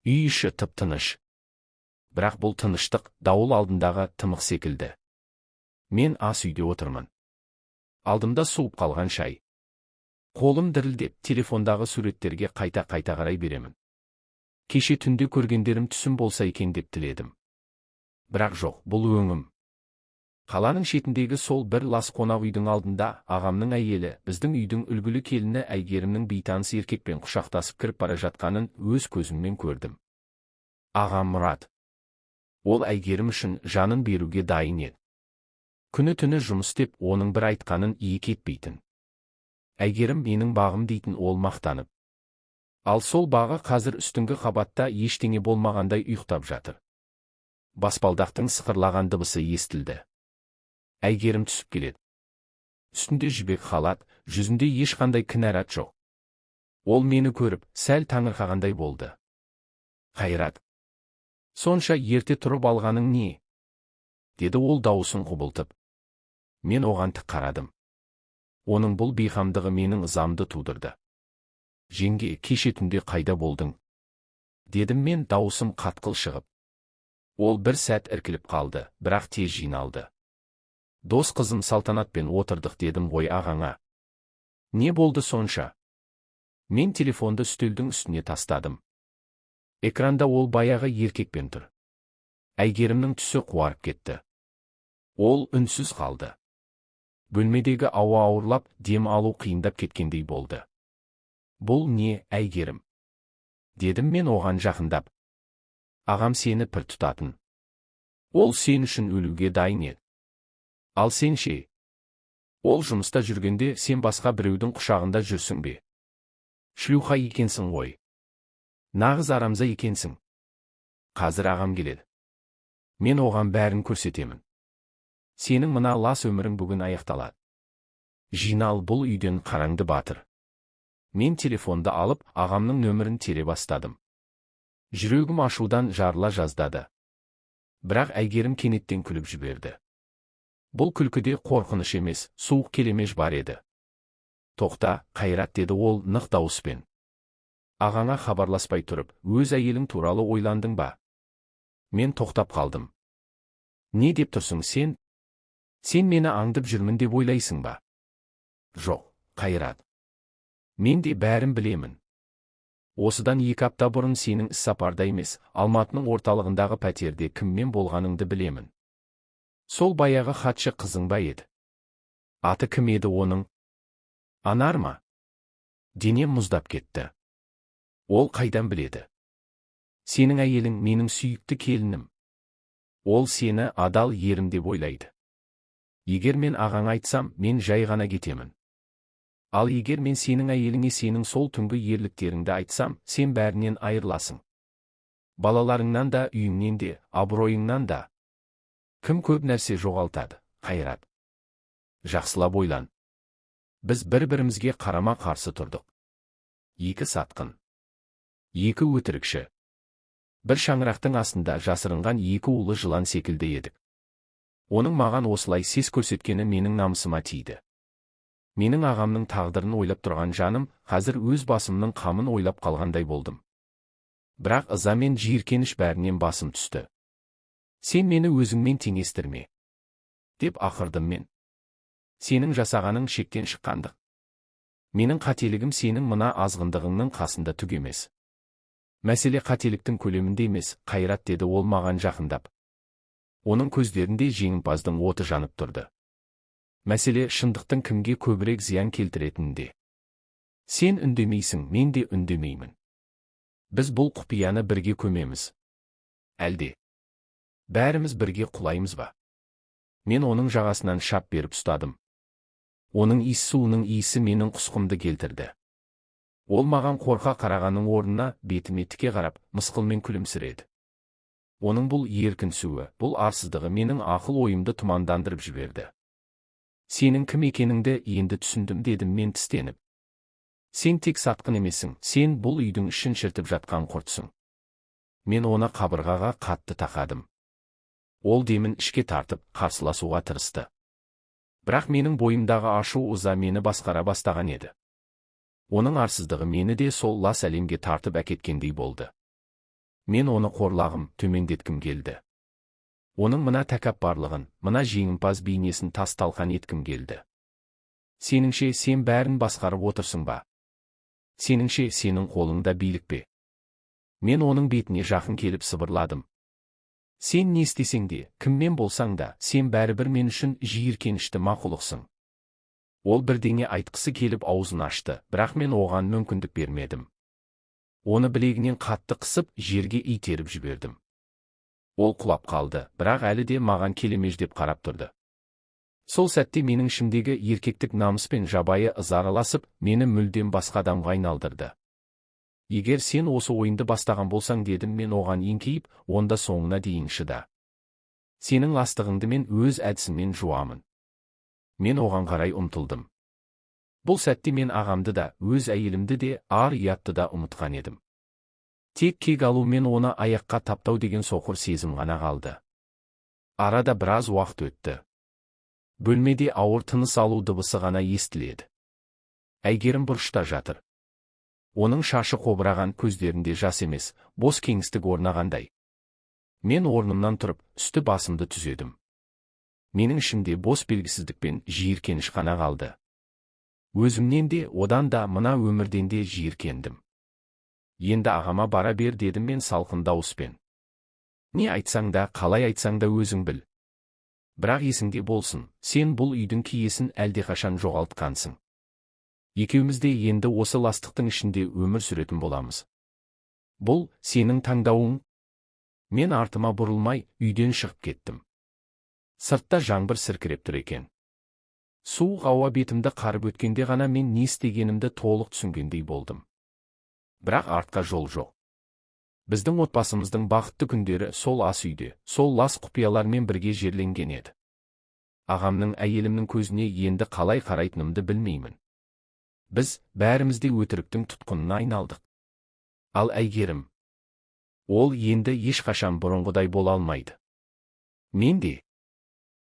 Үй іші тып-тыныш. Бірақ бұл тыныштық дауыл алдындағы тымық секілді. Мен ас үйде отырмын. Алдымда суып қалған шай. Қолым дірілдеп, телефондағы суреттерге қайта-қайта қарай беремін. Кеше түнде көргендерім түсім болса екен деп тіледім. Бірақ жоқ, бұл өңім. Қаланың шетіндегі сол бір лас қонақ үйдің алдында ағамның әйелі, біздің үйдің үлгілі келіні Әйгерімнің бейтаныс еркекпен құшақтасып кіріп бара жатқанын өз көзіммен көрдім. Ағам Мұрат. Ол Әйгерім үшін жанын беруге дайын еді. Күні-түні жұмыс істеп, оның бір айтқанын екі етпейтін. Әйгерім менің бағым дейтін, ол мақтанып. Ал сол бағы қазір үстіңгі қабатта ештеңе болмағандай ұйықтап жатыр. Баспалдақтың сықырлаған дыбысы естілді. Әйгерім түсіп келеді. Үстінде жібек халат, жүзінде ешқандай кінәрат жоқ. Ол мені көріп, сәл таңырқағандай болды. Қайрат. Сонша ерте тұрып алғаның не? Деді ол дауысын құбылтып. Мен оған тік қарадым. Оның бұл бейқамдығы менің ызамды тудырды. Жеңге, кеше түнде қайда болдың? Дедім мен, дауысым қатқыл шығып. Ол бір сәт іркіліп қалды, бірақ тез жиналды. Дос қызым Салтанатпен отырдық дедім ғой ағаңа. Не болды сонша? Мен телефонды үстелдің үстіне тастадым. Экранда ол баяғы еркекпен тұр. Әйгерімнің түсі қуарып кетті. Ол үнсіз қалды. Бөлмедегі ауа ауырлап, дем алу қиындап кеткендей болды. Бұл не, Әйгерім? Дедім мен оған жақындап. Ағам сені пір тұтатын. Ол сен үшін өлуге дайын еді. Ал сен ше? Ол жұмыста жүргенде сен басқа біреудің құшағында жүрсің бе? Шлюха екенсің ғой. Нағыз арамза екенсің. Қазір ағам келеді. Мен оған бәрін көрсетемін. Сенің мына лас өмірің бүгін аяқталады. Жинал, бұл үйден қараңды батыр. Мен телефонды алып, ағамның нөмірін тере бастадым. Жүрегім ашудан жарыла жаздады. Бірақ Әйгерім кенеттен күліп жіберді. Бұл күлкіде қорқыныш емес, суық келемеж бар еді. Тоқта, Қайрат, деді ол нық дауыспен. Ағаңа хабарласпай тұрып, өз әйелің туралы ойландың ба? Мен тоқтап қалдым. Не деп тұрсың сен? Сен мені аңдып жүрмін деп ойлайсың ба? Жоқ, Қайрат. Мен де бәрін білемін. Осыдан 2 апта бұрын сенің іссапарда емес, Алматының орталығындағы пәтерде кіммен болғаныңды білемін. Сол баяғы хатшы қызың ба еді? Аты кім еді оның? Анар ма? Денем мұздап кетті. Ол қайдан біледі? Сенің әйелің менің сүйікті келінім. Ол сені адал ерім деп ойлайды. Егер мен ағаңа айтсам, мен жай ғана кетемін. Ал егер мен сенің әйеліңе сенің сол түнгі ерліктеріңді айтсам, сен бәрінен айырыласың. Балаларыңнан да, үйіңнен де, абыройыңнан да. Кім көп нәрсе жоғалтады, Қайрат? Жақсылап ойлан. Біз бір-бірімізге қарама-қарсы тұрдық. 2 сатқын. 2 өтірікші. Бір шаңырақтың астында жасырынған 2 улы жылан секілді едік. Оның маған осылай сес көрсеткені менің намысыма тиді. Менің ағамның тағдырын ойлап тұрған жаным, қазір өз басымның қамын ойлап қалғандай болдым. Бірақ ыза мен жиіркеніш бәрінен басым түсті. Сен мені өзіңмен теңестірме. Деп ақырдым мен. Сенің жасағаның шектен шыққандық. Менің қателігім сенің мына азғындығыңның қасында түк емес. Мәселе қателіктің көлемінде емес, Қайрат, деді ол маған жақындап. Оның көздерінде жеңімпаздың оты жанып тұрды. Мәселе шындықтың кімге көбірек зиян келтіретінінде. Сен үндемейсің, мен де үндемеймін. Біз бұл құпияны бірге көмеміз. Әлде бәріміз бірге құлаймыз ба? Мен оның жағасынан шап беріп ұстадым. Оның суының иісі менің құсқымды келтірді. Ол маған қорқа қарағанның орнына бетіме тіке қарап, мысқылмен күлімсіреді. Оның бұл еркін суы, бұл арсыздығы менің ақыл ойымды тұмандандырып жіберді. Сенің кім екеніңді енді түсіндім, дедім мен тістеніп. Сен тек сатқын емесің, сен бұл үйдің ішін шіртіп жатқан құртсың. Мен оны қабырғаға қатты тақадым. Ол демін ішке тартып, қарсыласуға тырысты. Бірақ менің бойымдағы ашу ыза мені басқара бастаған еді. Оның арсыздығы мені де сол лас әлемге тартып әкеткендей болды. Мен оны қорлағым, төмендеткім келді. Оның мына тәкаппарлығын, мына жеңімпаз бейнесін тас-талқан еткім келді. Сеніңше сен бәрін басқарып отырсың ба? Сеніңше сенің қолыңда билік пе? Мен оның бетіне жақын келіп сыбырладым. Сен не істесең де, кіммен болсаң да, сен бәрібір мен үшін жиіркенішті мақұлықсың. Ол бірдеңе айтқысы келіп аузын ашты, бірақ мен оған мүмкіндік бермедім. Оны білегінен қатты қысып, жерге итеріп жібердім. Ол құлап қалды, бірақ әлі де маған келемеждеп қарап тұрды. Сол сәтте менің ішімдегі еркектік намыс пен жабайы ыза араласып, мені мүлдем басқа адамға айналдырды. Егер сен осы ойынды бастаған болсаң, дедім мен оған еңкейіп, онда соңына дейін шыда. Сенің ластығыңды мен өз әдісіммен жуамын. Мен оған қарай ұмтылдым. Бұл сәтте мен ағамды да, өз әйелімді де, ар-ұятты да ұмытқан едім. Тек кек алу мен оны аяққа таптау деген соқыр сезім ғана қалды. Арада біраз уақыт өтті. Бөлмеде ауыр тыныс алу дыбысы ғана естіледі. Әйгерім бұрышта жатыр. Оның шашы қобыраған, көздерінде жас емес, бос кеңістік орнағандай. Мен орнымнан тұрып, үсті басымды түзедім. Менің ішімде бос белгісіздік пен жиіркеніш қана қалды. Өзімнен де, одан да, мына өмірден де жиіркендім. Енді ағама бара бер, дедім мен салқын дауыспен. Не айтсаң да, қалай айтсаң да өзің біл. Бірақ есіңде болсын, сен бұл үйдің киесін әлдеқашан жоғалтқансың. Екеуміз де енді осы ластықтың ішінде өмір сүретін боламыз. Бұл сенің таңдауың. Мен артыма бұрылмай, үйден шығып кеттім. Сыртта жаңбыр сіркіреп тұр екен. Суық ауа бетімді қарып өткенде ғана мен не істегенімді толық түсінгендей болдым. Бірақ артқа жол жоқ. Біздің отбасымыздың бақытты күндері сол ас үйде, сол лас құпиялармен бірге жерленген еді. Ағамның әйелімнің көзіне енді қалай қарайтынымды білмеймін. Біз бәрімізде өтіріктің тұтқынына айналдық. Ал Әйгерім, ол енді ешқашан бұрынғыдай бола алмайды. Мен де